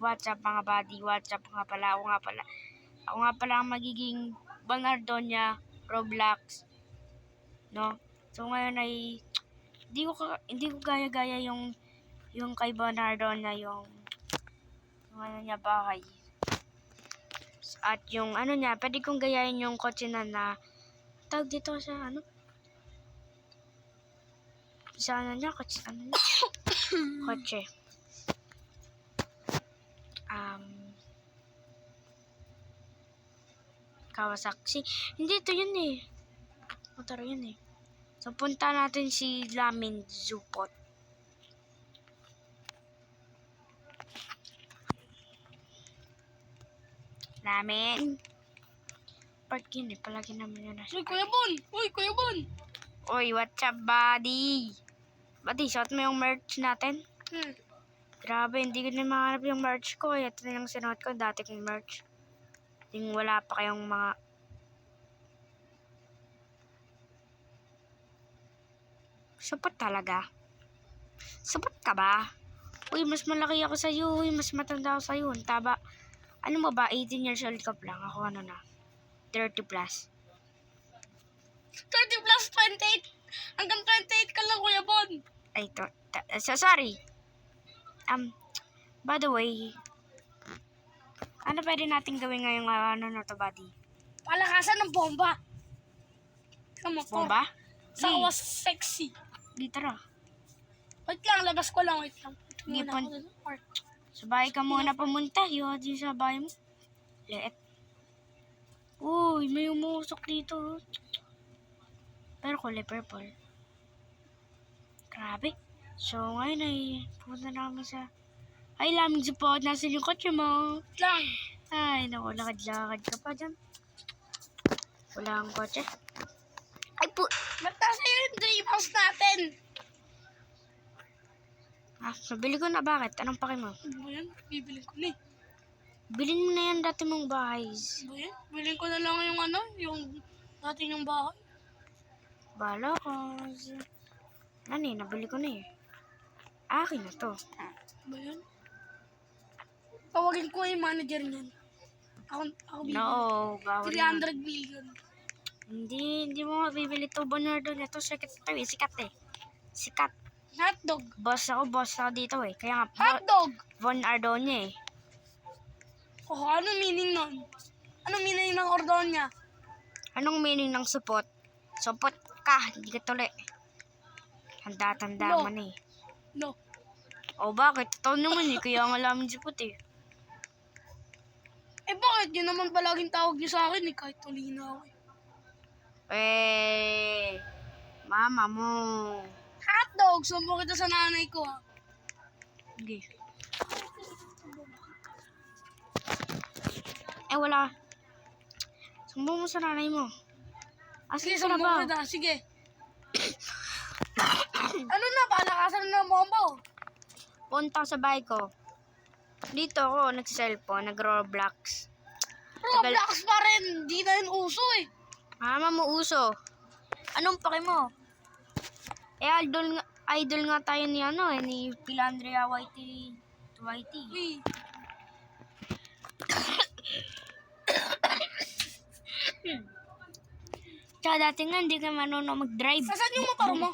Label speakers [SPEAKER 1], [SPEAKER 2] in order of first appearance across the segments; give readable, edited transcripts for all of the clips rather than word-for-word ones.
[SPEAKER 1] What's up mga buddy? What's up nga pala? Ako nga pala ang magiging Bonardonia Roblox. No? So ngayon ay hindi ko gaya-gaya yung kay Bonardonia yung ano niya bahay. At yung ano niya, pwede kong gayahin yung kotse na tawag dito sa ano? Sa ano niya? Kotse. Kawasaki. Hindi, ito yun eh. Motor yun eh. So, punta natin si Lamin Zupot. Lamin. Park yun eh. Palagi naman yun.
[SPEAKER 2] Uy, Kuya Bon! Uy, Kuya Bon!
[SPEAKER 1] Uy, what's up, buddy? Buddy, suot mo yung merch natin? Grabe, hindi ko na mahanap yung merch ko. Ito na yung sinuot ko. Dati kong merch. Yung wala pa kayong mga... Supot talaga. Supot ka ba? Uy, mas malaki ako sa'yo. Uy, mas matanda ako sa'yo. Ang taba. Ano mo ba? 18 years old ka lang. Ako ano na? 30 plus.
[SPEAKER 2] 30 plus 28! Hanggang 28 ka lang, Kuya Bon!
[SPEAKER 1] Ay, sorry. By the way, ano pwede natin gawin ngayong ano na to, buddy?
[SPEAKER 2] Palakasan ng bomba! Come on,
[SPEAKER 1] Bomba?
[SPEAKER 2] Sa was sexy.
[SPEAKER 1] Dito na.
[SPEAKER 2] Wait lang, labas ko lang. Wait lang.
[SPEAKER 1] Hindi
[SPEAKER 2] Muna
[SPEAKER 1] pa.
[SPEAKER 2] ako dun.
[SPEAKER 1] Sa bahay ka muna pumunta. Yung di sa bahay mo. Leet. Uy, may umusok dito. Pero kulay purple. Grabe. So, ngayon ay pupunta na kami sa... Ay, Laming Zupot. Nasaan yung kotse mo?
[SPEAKER 2] Wait lang.
[SPEAKER 1] Ay, naku, lakad-lakad ka pa dyan. Wala ang kotse. Ay,
[SPEAKER 2] Ba't nasa yung dream house natin?
[SPEAKER 1] nabili ko na. Bakit? Anong pake mo?
[SPEAKER 2] Ano yan? Bibilin ko na eh.
[SPEAKER 1] Bilhin mo na yan dati mong bahay.
[SPEAKER 2] Ano yan? Bilhin ko na lang yung ano, yung natin yung bahay.
[SPEAKER 1] Bala ko. Ano eh, nabili ko na eh. Akin na to.
[SPEAKER 2] Ba yan? Tawagin ko yung manager niyan. Ako bibili.
[SPEAKER 1] No, bawal na.
[SPEAKER 2] 300 million.
[SPEAKER 1] Hindi mo mabibili to, Bonardo. Ito, sikat to eh. Sikat eh. Sikat.
[SPEAKER 2] Hotdog.
[SPEAKER 1] Boss ako dito eh. Kaya nga,
[SPEAKER 2] Hotdog!
[SPEAKER 1] Von Ardonia eh.
[SPEAKER 2] Oh, anong meaning nun? Anong meaning ng Ordonia?
[SPEAKER 1] Anong meaning ng supot? Supot ka, hindi ka tuloy. Tanda-tanda
[SPEAKER 2] No.
[SPEAKER 1] man eh.
[SPEAKER 2] No.
[SPEAKER 1] O bakit? Totoo naman eh. Kaya nga Lamin Supot eh.
[SPEAKER 2] Eh bakit? Yun naman palaging tawag niyo sa akin eh. Kahit tulina ako eh.
[SPEAKER 1] Mama mo.
[SPEAKER 2] Hotdog! Sumbo kita sa nanay ko ha.
[SPEAKER 1] Hindi. Wala. Sumbong mo sa nanay mo.
[SPEAKER 2] Sige,
[SPEAKER 1] Asan ka na
[SPEAKER 2] sumbo
[SPEAKER 1] ba?
[SPEAKER 2] kita. Sige. Ano na? Palakasan na ng bomba oh.
[SPEAKER 1] Punta sa bahay ko. Dito ako nag-cellphone, nag-Roblox.
[SPEAKER 2] Roblox pa rin. Di na yun uso eh.
[SPEAKER 1] Mama mo uso. Anong pake mo? Idol nga tayo ni ni Pilandria Whitey.
[SPEAKER 2] Uy.
[SPEAKER 1] Tsaka dati nga hindi ka marunong mag-drive.
[SPEAKER 2] Saan yung motor mo?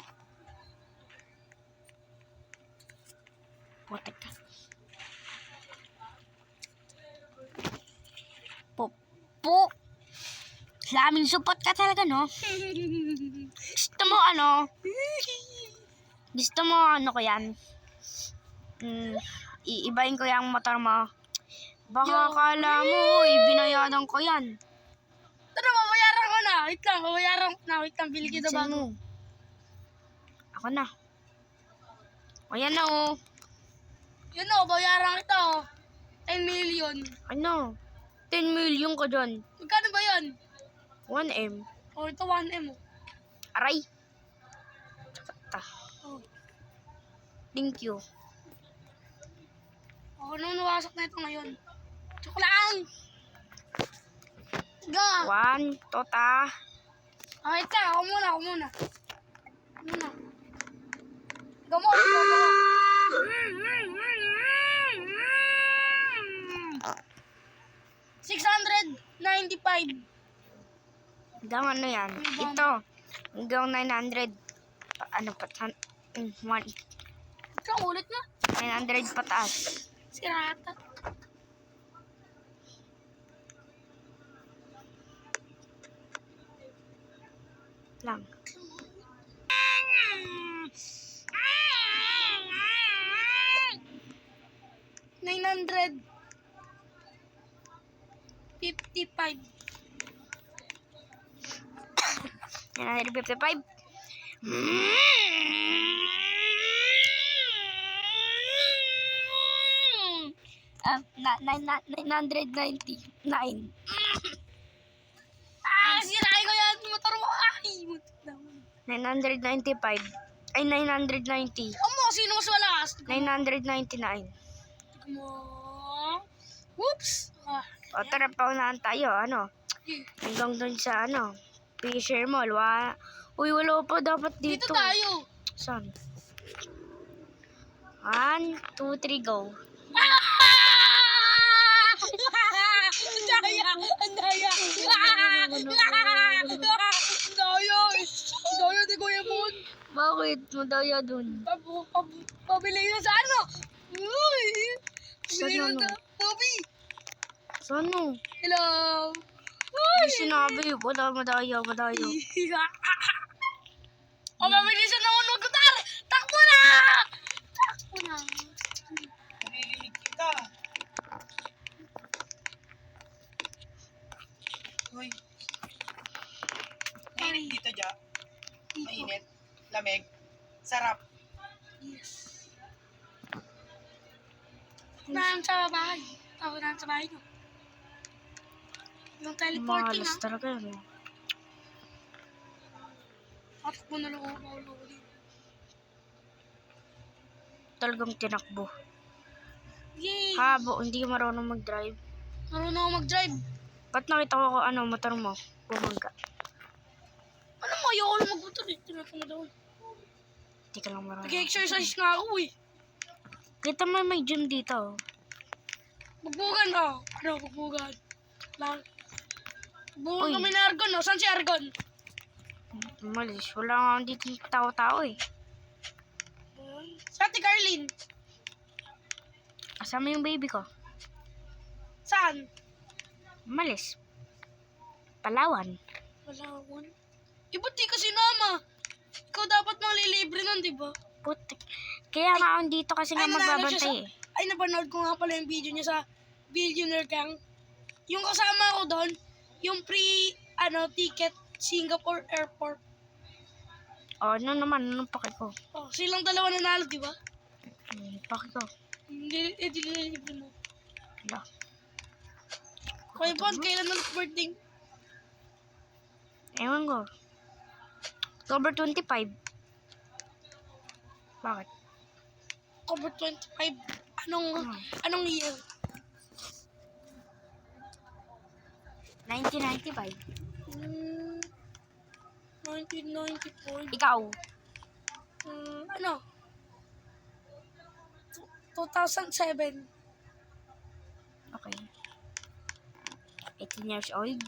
[SPEAKER 1] Putek ka. Po. Laming supot ka talaga, no? Gusto mo ko yan? Iibahin ko yung motor mo. Baka akala mo, binayaran ko yan.
[SPEAKER 2] Tara, babayaran ko na. Wait lang, babayaran ko na. Wait lang, bili kita
[SPEAKER 1] Saan
[SPEAKER 2] bago.
[SPEAKER 1] mo? Ako na. O yan na oh.
[SPEAKER 2] Yun o, bayaran kita o. 10 million.
[SPEAKER 1] Ano? 10 million ka dyan.
[SPEAKER 2] Magkano ba yun?
[SPEAKER 1] 1M.
[SPEAKER 2] O, ito 1M o.
[SPEAKER 1] Aray. Sakta.
[SPEAKER 2] Oh.
[SPEAKER 1] Thank you.
[SPEAKER 2] O, ano nawasak na ito ngayon? Joke lang! Ga!
[SPEAKER 1] 1, tota.
[SPEAKER 2] Wait lang, ako muna. Gamo. 995.
[SPEAKER 1] Hanggang ano yan?
[SPEAKER 2] Hanggang-
[SPEAKER 1] Ito. Hanggang 900. Ano pa? 1.
[SPEAKER 2] Ikaw, ulit na.
[SPEAKER 1] 900 pataas.
[SPEAKER 2] Sirata.
[SPEAKER 1] Lang.
[SPEAKER 2] $955.
[SPEAKER 1] 955. Ah, 999.
[SPEAKER 2] Sirain ko yan. Motor mo. Ay, motor naman.
[SPEAKER 1] 995. Ay, 990.
[SPEAKER 2] Amo, sino mas malakas?
[SPEAKER 1] 999.
[SPEAKER 2] Mo. Whoops.
[SPEAKER 1] O, tara, paunahan tayo. Ano? Hanggang doon sa, ano, Fisher Mall. Uy, wala pa dapat dito.
[SPEAKER 2] Dito tayo.
[SPEAKER 1] Saan? 1, 2, 3, go.
[SPEAKER 2] Ang daya! Ang daya! Ang daya! Di Kuya Mon.
[SPEAKER 1] Bakit? Madaya dun.
[SPEAKER 2] Pabili na sa ano? Uy! Pabili
[SPEAKER 1] Saan
[SPEAKER 2] na
[SPEAKER 1] ano?
[SPEAKER 2] sa Bobby.
[SPEAKER 1] Saan no?
[SPEAKER 2] Hello!
[SPEAKER 1] Hindi sinabi. Wala, madaya.
[SPEAKER 2] O, mabilisan na ako mag-guitar! Takbo na! Takbo na!
[SPEAKER 3] Narinig kita. Uy, mainit dito dyan. Mainit. Lamig. Sarap.
[SPEAKER 2] Yes. Naan sa bahay. Ako naan sa bahay nyo. Yung teleporting
[SPEAKER 1] Malas
[SPEAKER 2] ha.
[SPEAKER 1] talaga yun.
[SPEAKER 2] Tatakbo na lang ako maululi.
[SPEAKER 1] Talagang tinakbo.
[SPEAKER 2] Yay!
[SPEAKER 1] Habo, hindi ka marunong mag-drive.
[SPEAKER 2] Marunong ako mag-drive.
[SPEAKER 1] Ba't nakita ko motor mo? Bumangga.
[SPEAKER 2] Ano mo? Ayoko lang mag-motor eh. Tinatong na daw.
[SPEAKER 1] Hindi ka lang marunong.
[SPEAKER 2] Nag-exercise nga ako eh.
[SPEAKER 1] Kita mo may gym dito.
[SPEAKER 2] Bugbugan ka. Ano? Bugbugan. Lang. Bugbugan
[SPEAKER 1] Uy.
[SPEAKER 2] kami na Argon no? Saan si Argon?
[SPEAKER 1] Malis. Wala nga dito tao-tao eh.
[SPEAKER 2] Sa Ate Carlin.
[SPEAKER 1] Kasama yung baby ko.
[SPEAKER 2] Saan?
[SPEAKER 1] Malis. Palawan.
[SPEAKER 2] Wala akong. Ba't di ka sinama? Ikaw dapat manglilibre nun, di ba?
[SPEAKER 1] Putik. Kaya nga ako dito kasi nga
[SPEAKER 2] nanalo siya
[SPEAKER 1] magbabantay eh.
[SPEAKER 2] Ay, napanood ko nga pala yung video niya sa Billionaire Gang. Yung kasama ko doon, yung ticket, Singapore Airport.
[SPEAKER 1] O, ano naman? Anong paki ko?
[SPEAKER 2] Oh, silang dalawa nanalo, di ba?
[SPEAKER 1] Paki ko.
[SPEAKER 2] Hindi nililibre mo.
[SPEAKER 1] Wala.
[SPEAKER 2] Kuya Bon, kailan ulit birthday?
[SPEAKER 1] Ewan ko. October 25. Bakit?
[SPEAKER 2] October 25. Anong year?
[SPEAKER 1] 1995.
[SPEAKER 2] 1994.
[SPEAKER 1] Ikaw.
[SPEAKER 2] 2007.
[SPEAKER 1] Okay. 18 years old.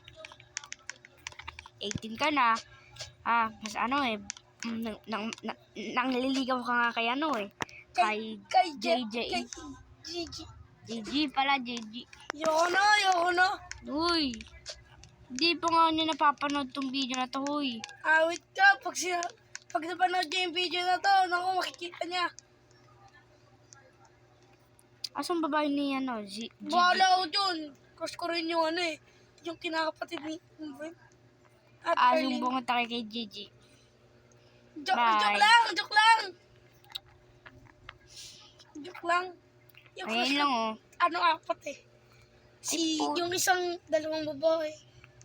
[SPEAKER 1] 18 ka na. Mas nangliligaw ka nga kay Kay JJ.
[SPEAKER 2] Kay JJ.
[SPEAKER 1] JJ pala, JJ.
[SPEAKER 2] Yoko na.
[SPEAKER 1] Uy. Di pa nga niya napapanood tong video na to, uy.
[SPEAKER 2] Awit ka. Pag napanood niya yung video na to, naku, makikita niya.
[SPEAKER 1] Asang babae niya, JJ?
[SPEAKER 2] Bahala ako dyan. Crush ko rin yung yung kinakapatid ni at
[SPEAKER 1] Yung
[SPEAKER 2] Erling.
[SPEAKER 1] bunga tayo kay JJ.
[SPEAKER 2] Joke lang. Joke lang. Yung
[SPEAKER 1] Ayun
[SPEAKER 2] crush
[SPEAKER 1] lang,
[SPEAKER 2] ko, apat eh. Yung isang dalawang babae.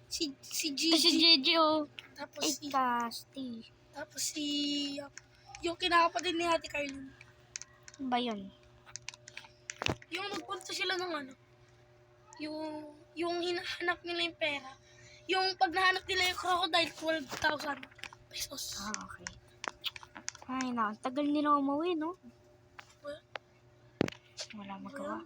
[SPEAKER 2] Si
[SPEAKER 1] Ito si
[SPEAKER 2] Gigi.
[SPEAKER 1] JJ, oh.
[SPEAKER 2] Tapos
[SPEAKER 1] Ay, Casti.
[SPEAKER 2] yung kinakapatid ni Ate Carlin.
[SPEAKER 1] Ano ba yun?
[SPEAKER 2] Yung nagpunta sila ng yung hinahanap nila yung pera. Yung pag nahanap nila yung crocodile, 12,000 pesos.
[SPEAKER 1] Okay. Ay, tagal nila umuwi, no? Wala magawa.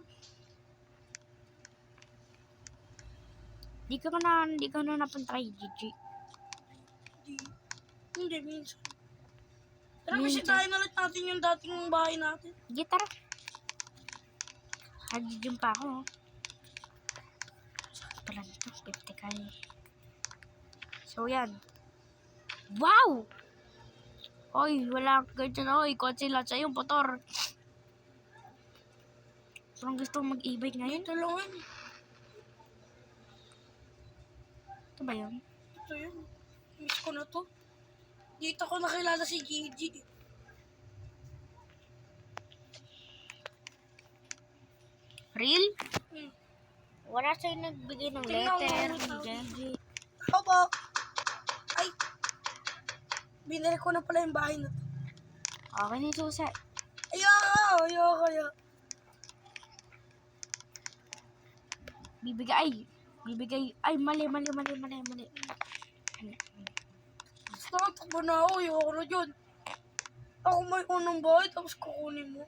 [SPEAKER 1] Di ka na napunta kay Gigi.
[SPEAKER 2] Hindi, minsan. Tara,
[SPEAKER 1] Minsan.
[SPEAKER 2] bisitahin ulit natin yung dating bahay natin.
[SPEAKER 1] Sige, tara. Nag-gym pa ako. Sakto pala nito, 50k. So, yan. Wow! Oy, wala ka dyan. Oy, kotse lahat sa'yo, motor. Parang gusto kong mag-e-bike ngayon.
[SPEAKER 2] Ito lang yun.
[SPEAKER 1] Ito ba yun?
[SPEAKER 2] Ito yun. Miss ko na to. Dito ko nakilala si Gigi.
[SPEAKER 1] Real?
[SPEAKER 2] Hmm.
[SPEAKER 1] Wala sa'yo nagbigay ng
[SPEAKER 2] Tingnan mo,
[SPEAKER 1] letter
[SPEAKER 2] wait
[SPEAKER 1] ni
[SPEAKER 2] lang.
[SPEAKER 1] Gigi.
[SPEAKER 2] Opo. Ay. Binili ko na pala yung bahay na to.
[SPEAKER 1] Okay na yung susi.
[SPEAKER 2] Ayoko.
[SPEAKER 1] Bibigay. Ay, mali.
[SPEAKER 2] Basta takbo na ako. Ayoko na dyan. Ako may unang bahay tapos kukunin mo.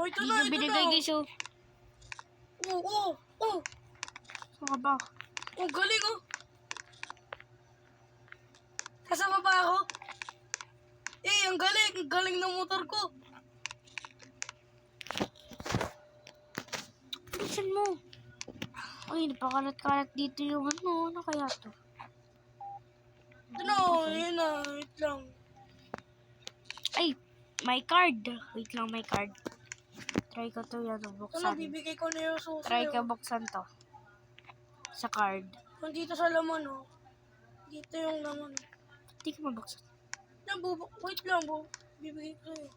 [SPEAKER 2] Oh, ito na.
[SPEAKER 1] Binigay guys, oh.
[SPEAKER 2] Oo.
[SPEAKER 1] Saan ka ba?
[SPEAKER 2] Oh, galing oh. Kasama ba ako? Ang galing. Ang galing ng motor ko.
[SPEAKER 1] Bilisan mo. Ay, napakalat-kalat dito yung ano. Ano kaya to?
[SPEAKER 2] Ito na. Yun na. Wait lang.
[SPEAKER 1] Ay, my card. Wait lang, my card. Try ko to yan,
[SPEAKER 2] Ito na.
[SPEAKER 1] buksan.
[SPEAKER 2] Bibigay ko na yung susi.
[SPEAKER 1] Try ka buksan to. Sa card.
[SPEAKER 2] Nandito sa laman oh. Dito yung laman.
[SPEAKER 1] Hindi ka mabuksan.
[SPEAKER 2] Wait lang, bibigay ko sa'yo.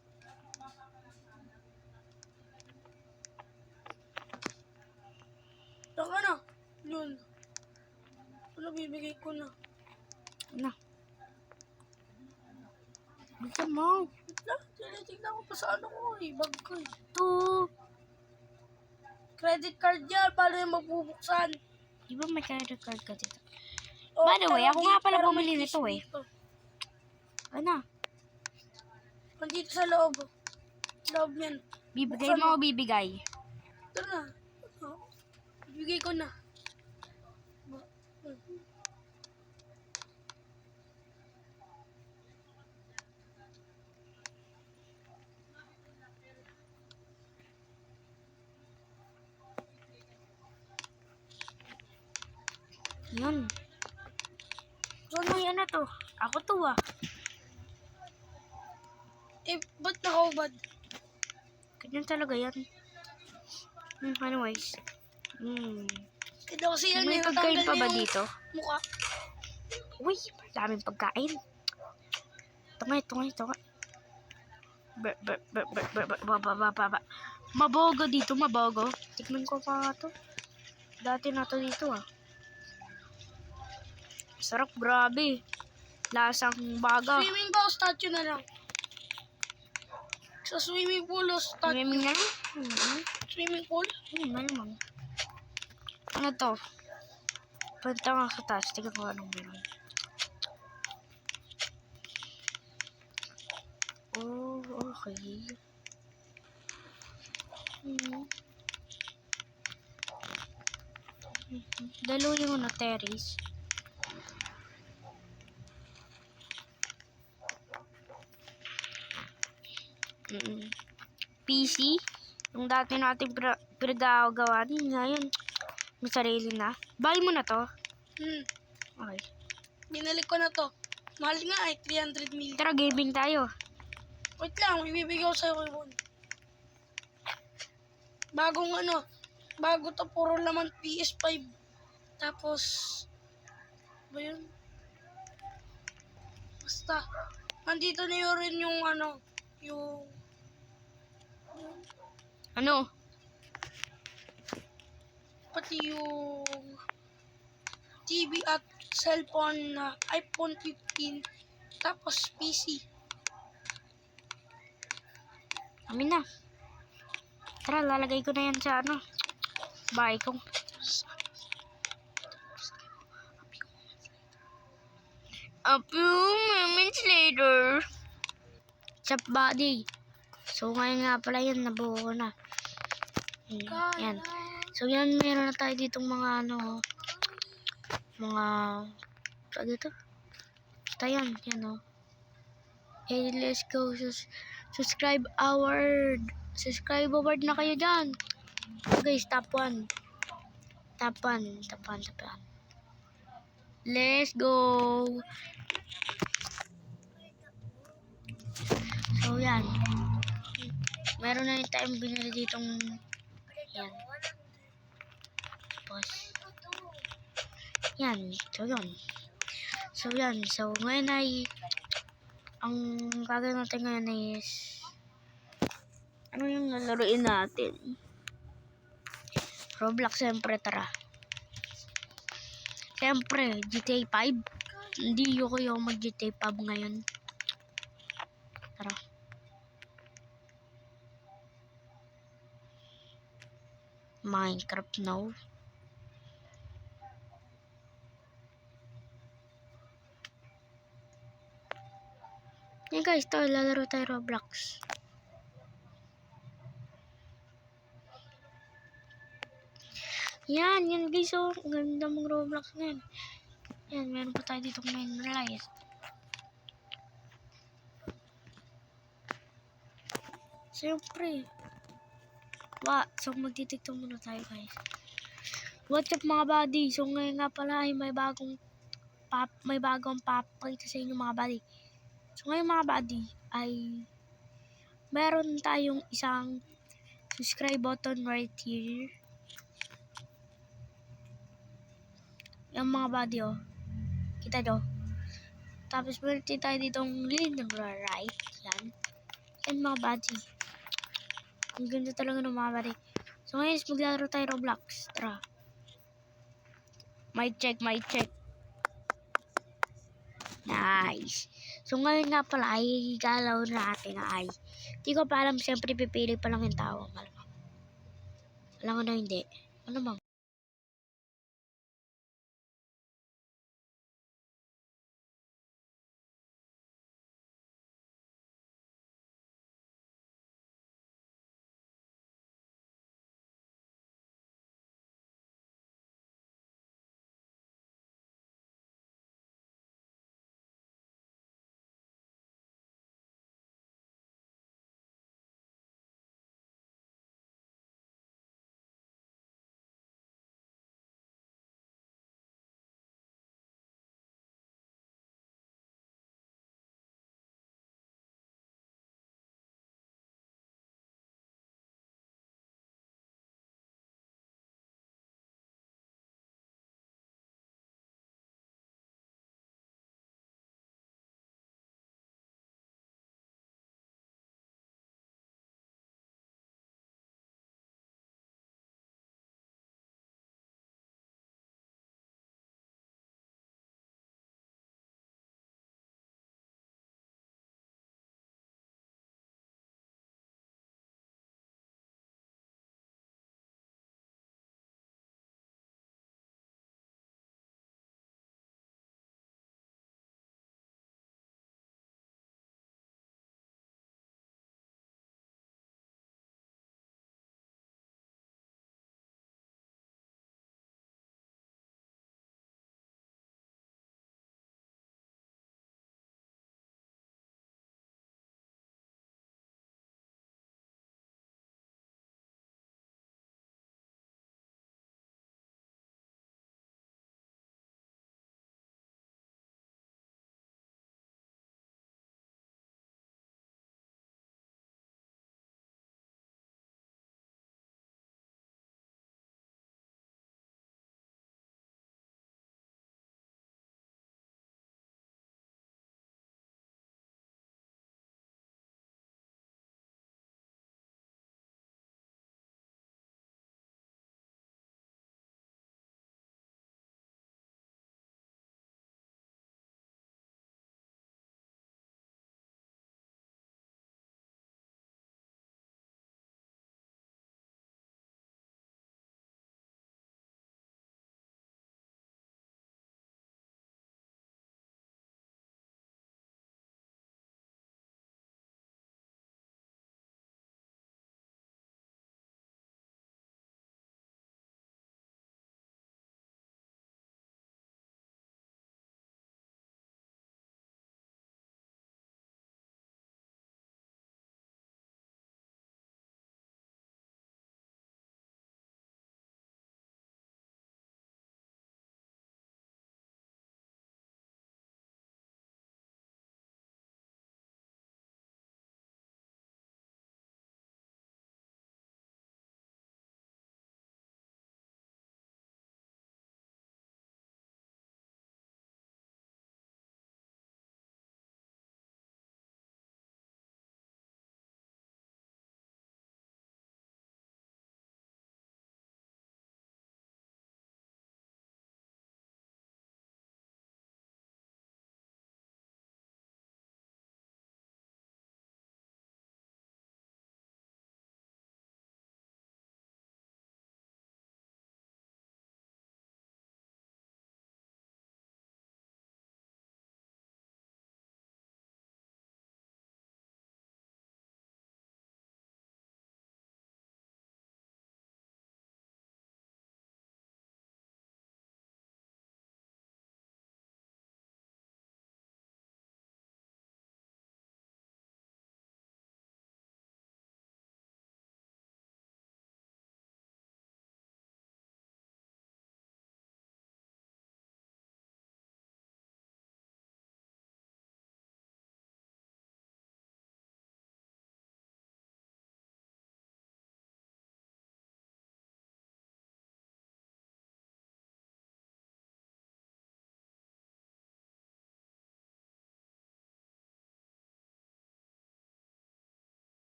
[SPEAKER 2] Saka na. Yun. Ano, bibigay ko na.
[SPEAKER 1] Ano? Buksan mo.
[SPEAKER 2] Wait lang, tinitignan ko pa sa ano ko eh. Bag ko eh.
[SPEAKER 1] Ito.
[SPEAKER 2] Credit card yan, paano yung magbubuksan?
[SPEAKER 1] Di ba may credit card ka dito?
[SPEAKER 2] Oh,
[SPEAKER 1] By the way, ako nga pala
[SPEAKER 2] pero
[SPEAKER 1] bumili
[SPEAKER 2] may
[SPEAKER 1] nito
[SPEAKER 2] case
[SPEAKER 1] eh.
[SPEAKER 2] dito.
[SPEAKER 1] Ano?
[SPEAKER 2] Nandito sa loob. Loob yan.
[SPEAKER 1] Bibigay mo o bibigay?
[SPEAKER 2] Ito na. Bibigay ko na.
[SPEAKER 1] Yun. So, ano to? Ako to ah.
[SPEAKER 2] Ba't nakaubad?
[SPEAKER 1] Ganyan talaga yan. Anyways.
[SPEAKER 2] Ito kasi yan,
[SPEAKER 1] May pagkain pa ba dito?
[SPEAKER 2] Mukha.
[SPEAKER 1] Uy, daming pagkain. Ito nga. Mabogo dito, mabogo. Tikman ko pa nga to. Dati na to dito ah. Sarap, grabe. Lasang baga.
[SPEAKER 2] Swimming ba o statue na lang? Sa swimming pool o statue?
[SPEAKER 1] Swimming na?
[SPEAKER 2] Swimming pool?
[SPEAKER 1] Malamang. Ano to? Punta nga sa taas. Tingnan ko anong meron. Oh, okay. Dalo yung ano, terrace. PC. Yung dati natin pinagagawa ngayon. May sarili na. Bali mo na to. Okay.
[SPEAKER 2] Binalik ko na to. Mahal nga ay 300 million.
[SPEAKER 1] Tara, gaming tayo.
[SPEAKER 2] Wait lang, may bibigay ko sa'yo kay Bon. Bago to, puro laman PS5. Tapos, ba yun? Basta, nandito na yun rin yung
[SPEAKER 1] Ano?
[SPEAKER 2] pati yung TV at cellphone na iPhone 15, tapos PC.
[SPEAKER 1] Amin na. Tara, lalagay ko na yan sa ano. Bahay ko. A few moments later. Chop body. So, ngayon nga pala yan, nabuo ko na. Yan. So yan, meron na tayo ditong mga ano, mga, tawag dito? Basta yan, oh. Hey, let's go. Subscribe award na kayo dyan. Guys, top 1. Top 1. Let's go. So yan. Meron na rin tayong binili ditong yan. Tapos yan. So yan. So ngayon ay ang gagawin natin ngayon is ano yung lalaruin natin? Roblox, siyempre, tara. Siyempre, GTA 5. Hindi ko yung mag GTA 5 ngayon. Tara. Minecraft now. Yan guys, lalaro tayo Roblox. Yan guys, oh. Ang ganda mong Roblox ngayon. Yan, meron pa tayo dito main light. Siyempre. So magtitiktok muna tayo guys. What's up mga buddy? So ngayon nga pala ay may bagong papakita sa inyo mga buddy. So ngayon mga buddy ay meron tayong isang subscribe button right here. Yung mga buddy, oh. Kita nyo. Tapos meron tayo ditong link right. Yan. Yan mga buddy. Ang ganda talaga ng mga buddy. So ngayon maglalaro tayo Roblox. Tara. Mic check. Nice. So ngayon nga pala ay galaw natin ay. Di ko pa alam, siyempre pipili pa lang yung tao. Alam ko na hindi. Ano bang?